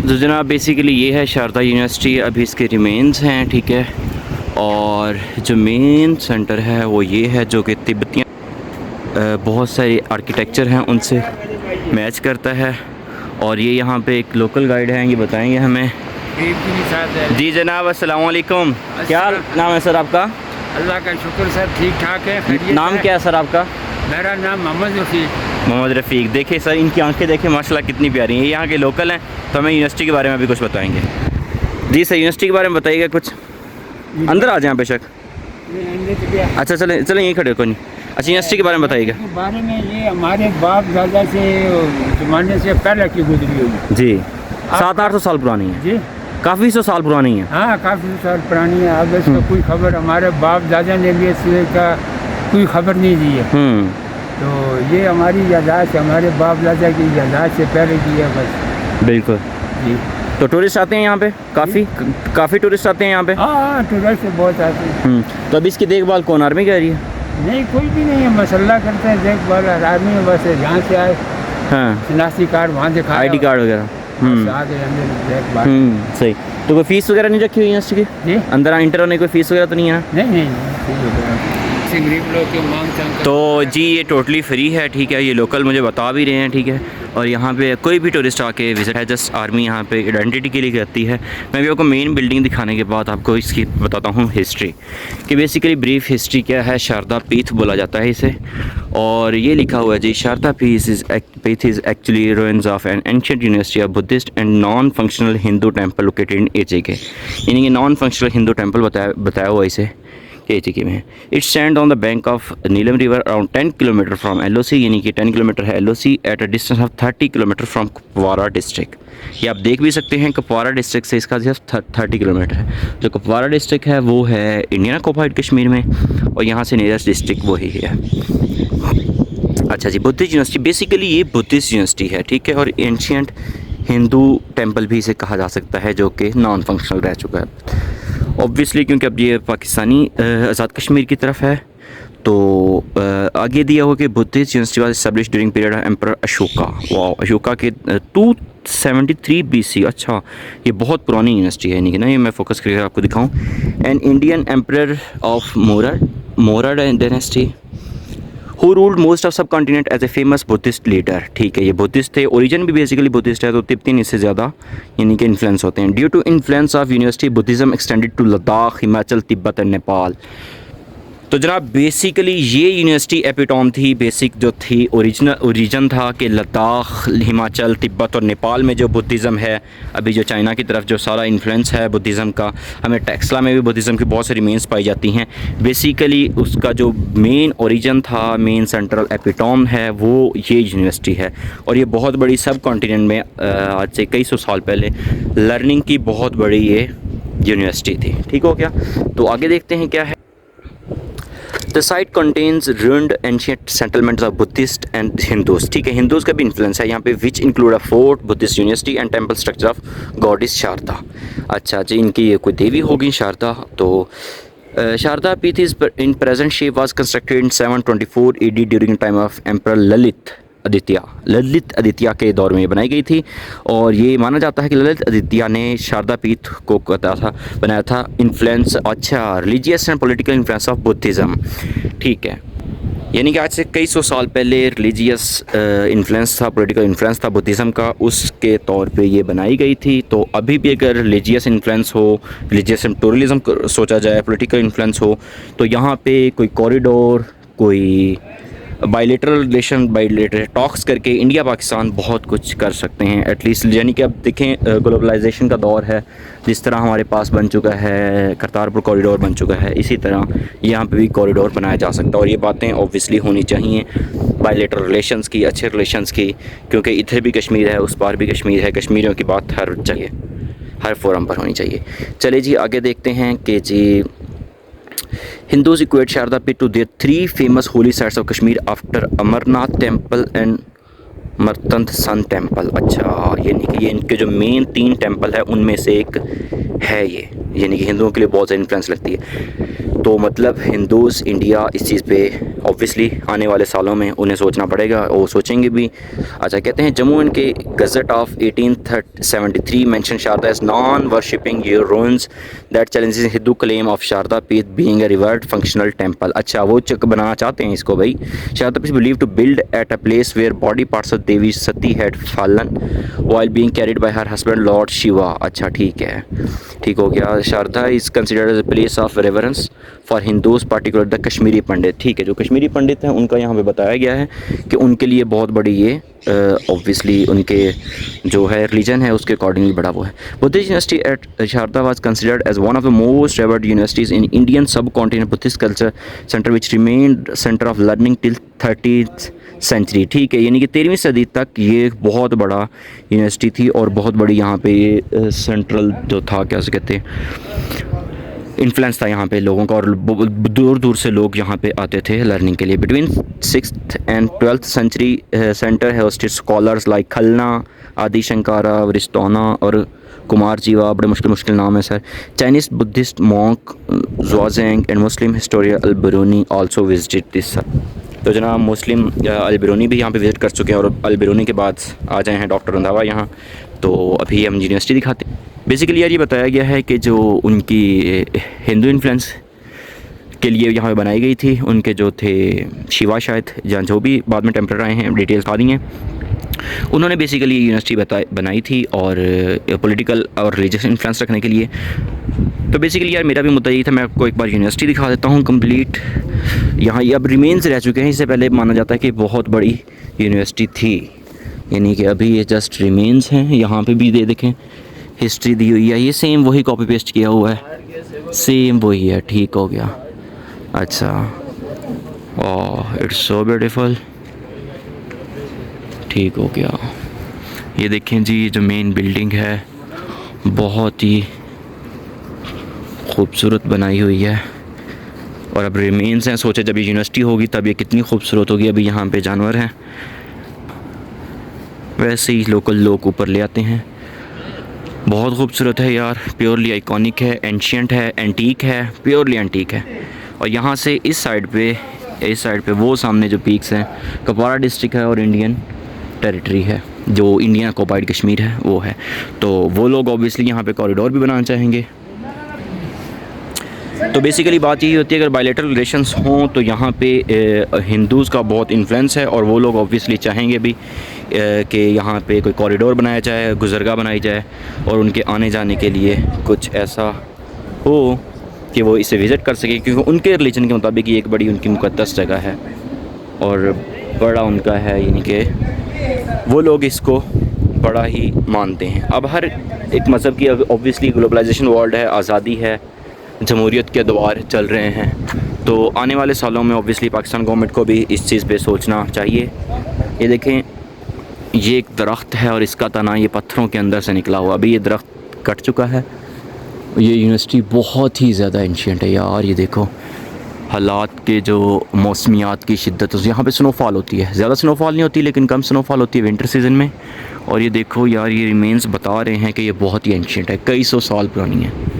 तो जनाब बेसिकली ये है शारदा यूनिवर्सिटी, अभी इसके रिमेन्स हैं, ठीक है। और जो मेन सेंटर है वो ये है, जो कि तिब्बतियाँ बहुत सारे आर्किटेक्चर हैं उनसे मैच करता है। और ये यहाँ पे एक लोकल गाइड हैं, ये बताएंगे हमें। जी जनाब अस्सलाम वालेकुम, क्या नाम है सर आपका? अल्लाह का शुक्र सर, ठीक ठाक है। नाम क्या है सर आपका? मेरा नाम मोहम्मद रफ़ीक। मोहम्मद रफ़ीक। देखिए सर, इनकी आंखें देखें माशाल्लाह कितनी प्यारी हैं। ये यहाँ के लोकल हैं, तो हमें यूनिवर्सिटी के बारे में भी कुछ बताएंगे। जी सर, यूनिवर्सिटी के बारे में बताइएगा कुछ। अंदर आ जाएं बेशक। अच्छा चलें चलें, यहीं खड़े हो, कोई नहीं। अच्छा, यूनिवर्सिटी के बारे में बताइएगा। बारे में ये हमारे बाप दादा से ज़माने से पहले की गुजरी हुई जी, 700-800 साल पुरानी है जी, काफ़ी 100 साल पुरानी है। हाँ काफ़ी साल पुरानी है। अब इसका कोई खबर हमारे बाप दादा ने भी इसका कोई खबर नहीं दी है। तो ये हमारी यादाश्त, हमारे बाप दादा की यादाश्त से पहले की है बस। बिल्कुल जी। तो टूरिस्ट आते हैं यहाँ पे, काफ़ी टूरिस्ट आते हैं यहाँ पे। हाँ टूरिस्ट बहुत आते हैं। तो अभी इसकी देखभाल कौन, आर्मी कर रही है? नहीं, कोई भी नहीं है, मसल्ला करते हैं देखभाल आदमी में। बस यहाँ से आए, हाँ, शनाख्ती कार्ड वहाँ से ID कार्ड वगैरह। आगे अंदर देखभाल। सही। तो कोई फ़ीस वगैरह नहीं रखी हुई यूनिवर्सिटी की? जी, अंदर इंटर होने की कोई फ़ीस वगैरह तो नहीं है ना? नहीं गरीब लोग की मांग चांग। तो जी ये टोटली फ्री है, ठीक है। ये लोकल मुझे बता भी रहे हैं, ठीक है। और यहाँ पे कोई भी टूरिस्ट आके विज़िट है, जस्ट आर्मी यहाँ पे आइडेंटिटी के लिए करती है। मैं भी आपको मेन बिल्डिंग दिखाने के बाद आपको इसकी बताता हूँ हिस्ट्री, कि बेसिकली ब्रीफ हिस्ट्री क्या है। शारदा पीठ बोला जाता है इसे, और ये लिखा हुआ है जी, शारदा पीठ is actually ruins of N ancient university of Buddhist and non functional Hindu temple located in AJK। यानी कि नॉन फंक्शनल हिंदू टेम्पल बताया हुआ इसे AJK में। It stand on the bank of Neelam river around 10 kilometre from LOC, यानी कि 10 kilometre है LOC, at a distance of 30 kilometre from Kupwara district. ये आप देख भी सकते हैं, कुपवारा डिस्ट्रिक्ट से इसका सिर्फ 30 किलोमीटर है। जो कुपवारा डिस्ट्रिक्ट है वो है इंडियन ऑक्युपाइड कश्मीर में, और यहाँ से नियरेस्ट डिस्ट्रिक्ट वही है। अच्छा जी, बुद्धिस्ट यूनिवर्सिटी, बेसिकली ये बुद्धिस्ट यूनिवर्सिटी है, ठीक है। और एंशियंट हिंदू टेम्पल भी इसे कहा जा सकता है, जो कि नॉन फंक्शनल रह चुका है ऑब्वियसली, क्योंकि अब ये पाकिस्तानी आज़ाद कश्मीर की तरफ है। तो आगे दिया हो कि Buddhist university was establish during period of emperor Ashoka. वाह, अशोका के 273 BC। अच्छा, ये बहुत पुरानी यूनिवर्सिटी है, यानी कि ना, ये मैं फोकस करके आपको दिखाऊं। An Indian emperor of Maurya dynasty who ruled most of subcontinent as a famous Buddhist leader. ठीक है, ये बुद्धिस्ट थे, ओरिजिन भी बेसिकली बुद्धिस्ट है, तो तिब्बतियन इससे ज़्यादा यानी कि इन्फ्लुएंस होते हैं। Due to influence of university Buddhism extended to Ladakh, Himachal, Tibet and Nepal. तो जनाब बेसिकली ये यूनिवर्सिटी एपिटॉम थी, बेसिक जो थी ओरिजिन था कि लद्दाख, हिमाचल, तिब्बत और नेपाल में जो बुद्धिज़्म है, अभी जो चाइना की तरफ जो सारा इन्फ्लुएंस है बुद्धिज़्म का, हमें टेक्सला में भी बुद्धिज़्म की बहुत सारी रिमेन्स पाई जाती हैं। बेसिकली उसका जो मेन ओरिजिन था, मेन सेंट्रल एपिटॉम है, वो ये यूनिवर्सिटी है। और ये बहुत बड़ी सब कॉन्टिनेंट में आज से कई सौ साल पहले लर्निंग की बहुत बड़ी ये यूनिवर्सिटी थी। ठीक हो गया, तो आगे देखते हैं क्या है। The site contains ruined ancient settlements of Buddhist and Hindus। ठीक है, हिंदूज़ का भी इन्फ्लुएंस है यहाँ पे, which include a fort, Buddhist university and temple structure of goddess Sharada. अच्छा जी, इनकी ये कोई देवी होगी शारदा। तो शारदा पीठ is in present shape was constructed in 724 AD during time of emperor Lalit Aditya के दौर में ये बनाई गई थी। और ये माना जाता है कि ललित आदित्य ने शारदा पीठ को बनाया था इन्फ्लुएंस, अच्छा, religious and political influence of Buddhism. ठीक है, यानी कि आज से कई सौ साल पहले रिलीजियस इन्फ्लुएंस था, पॉलिटिकल इन्फ्लुएंस था बुद्धिज़्म का, उसके तौर पे ये बनाई गई थी। तो अभी भी अगर रिलीजियस इन्फ्लुएंस हो, रिलीजियस एंड टूरिज्म सोचा जाए, पॉलिटिकल इन्फ्लुएंस हो, तो यहाँ पे कोई कॉरिडोर, कोई बायलेटरल रिलेशन, बायलेटरल टॉक्स करके इंडिया पाकिस्तान बहुत कुछ कर सकते हैं एटलीस्ट। यानी कि अब देखें, ग्लोबलाइजेशन का दौर है, जिस तरह हमारे पास बन चुका है करतारपुर कॉरिडोर बन चुका है, इसी तरह यहाँ पे भी कॉरिडोर बनाया जा सकता है। और ये बातें ऑब्वियसली होनी चाहिए बायलेटरल रिलेशंस की, अच्छे रिलेशंस की, क्योंकि इधर भी कश्मीर है, उस पार भी कश्मीर है। कश्मीरियों की बात हर जगह, हर फोरम पर होनी चाहिए। चले जी आगे देखते हैं कि जी Hindus equate Sharda Pit to their three famous holy sites of Kashmir after Amarnath Temple and Martand sun temple. अच्छा, यानी कि ये इनके जो मेन 3 टेम्पल है उनमें से एक है ये, यानी कि हिंदुओं के लिए बहुत ज़्यादा इन्फ्लुएंस लगती है। तो मतलब हिंदूज़ इंडिया इस चीज़ पे ऑब्वियसली आने वाले सालों में उन्हें सोचना पड़ेगा, वो सोचेंगे भी। अच्छा, कहते हैं Jammu and K gazette of 1873 mention Sharda as non worshipping your ruins that challenges Hindu claim of Sharda Peeth being a revert functional temple. अच्छा, वो चक बनाना चाहते हैं इसको भाई। Sharda Peeth believe to build at a place where body parts of Devi Sati had fallen while being carried by her husband lord Shiva. अच्छा ठीक है, ठीक हो गया। Sharda is considered as a place of reverence for Hindus particular the Kashmiri Pandit. ठीक है, जो कश्मीरी पंडित हैं उनका यहाँ पे बताया गया है कि उनके लिए बहुत बड़ी ये ऑब्वियसली उनके जो है रिलीजन है उसके अकॉर्डिंगली बड़ा वो है। Buddhist university at Sharda was considered as one of the most revered universities in Indian subcontinent Buddhist culture centre which remained centre of learning till 30th century. ठीक है, यानी कि 13वीं सदी तक ये एक बहुत बड़ा यूनिवर्सिटी थी और बहुत बड़ी यहाँ पे ये सेंट्रल जो था, क्या से कहते हैं, इन्फ्लुएंस था यहाँ पे लोगों का, और दूर दूर से लोग यहाँ पे आते थे लर्निंग के लिए। Between 6th and 12th century centre है hosted scholars like Kalhana, Adi Shankara, वरिस्तौना और कुमार जीवा, बड़े मुश्किल मुश्किल नाम है sir. Chinese Buddhist monk Xuanzang and Muslim historian Al Biruni also visited this. तो जनाब मुस्लिम अल-बिरूनी भी यहाँ पे विज़िट कर चुके हैं, और अल-बिरूनी के बाद आ जाए हैं डॉक्टर रंधावा यहाँ। तो अभी हम यूनिवर्सिटी दिखाते हैं। बेसिकली यार ये बताया गया है कि जो उनकी हिंदू इन्फ्लुएंस के लिए यहाँ पे बनाई गई थी, उनके जो थे शिवा शायद, या जो भी बाद में टेम्पलर आए हैं, डिटेल्स आ दी हैं, उन्होंने बेसिकली यूनिवर्सिटी बनाई थी और पॉलिटिकल और रिलीजियस इन्फ्लुएंस रखने के लिए। तो बेसिकली यार मेरा भी मुद्दा यही था, मैं आपको एक बार यूनिवर्सिटी दिखा देता हूँ कंप्लीट। यहाँ ये अब रिमेन्स रह चुके हैं, इससे पहले माना जाता है कि बहुत बड़ी यूनिवर्सिटी थी, यानी कि अभी ये जस्ट रिमेन्स हैं। यहाँ पे भी दे देखें हिस्ट्री दी हुई है, ये सेम वही कॉपी पेस्ट किया हुआ है, सेम वही है। ठीक हो गया। अच्छा, ओह इट्स सो ब्यूटीफुल। ठीक हो गया। ये देखें जी, जो मेन बिल्डिंग है बहुत ही खूबसूरत बनाई हुई है, और अब रिमेन्स हैं। सोचे जब ये यूनिवर्सिटी होगी तब ये कितनी खूबसूरत होगी। अभी यहाँ पे जानवर हैं, वैसे ही लोकल लोग ऊपर ले आते हैं। बहुत खूबसूरत है यार, प्योरली आइकॉनिक है, एंशियंट है, एंटीक है, प्योरली एंटीक है। और यहाँ से इस साइड पे वो सामने जो पीक्स हैं, कुपवारा डिस्ट्रिक्ट है और इंडियन टेरिटरी है, जो इंडियन ऑक्युपाइड कश्मीर है वो है। तो वो लोग ऑब्वियसली यहाँ पे कॉरिडोर भी बनाना चाहेंगे। तो बेसिकली बात यही होती है, अगर बायलैटरल रिलेशंस हों तो यहाँ पे हिंदूज़ का बहुत इन्फ्लुएंस है, और वो लोग ऑब्वियसली चाहेंगे भी कि यहाँ पे कोई कॉरिडोर बनाया जाए, गुज़रगाह बनाई जाए, और उनके आने जाने के लिए कुछ ऐसा हो कि वो इसे विज़िट कर सके, क्योंकि उनके रिलीजन के मुताबिक ये एक बड़ी उनकी मुक़द्दस जगह है और बड़ा उनका है, यानी कि वो लोग इसको बड़ा ही मानते हैं। अब हर एक मज़हब की ऑब्वियसली ग्लोबलाइजेशन वर्ल्ड है, आज़ादी है, जमहूरियत के दौर चल रहे हैं, तो आने वाले सालों में ऑब्वियसली पाकिस्तान गवर्नमेंट को भी इस चीज़ पे सोचना चाहिए। ये देखें, ये एक दरख्त है और इसका तना ये पत्थरों के अंदर से निकला हुआ, अभी ये दरख्त कट चुका है। ये यूनिवर्सिटी बहुत ही ज़्यादा एंशियंट है यार। ये देखो हालात के जो मौसमियात की शिद्दत, यहाँ पे स्नोफॉल होती है, ज़्यादा स्नोफॉल नहीं होती लेकिन कम स्नोफॉल होती है विंटर सीज़न में। और ये देखो यार, ये रिमेन्स बता रहे हैं कि ये बहुत ही एंशियंट है, कई सौ साल पुरानी है।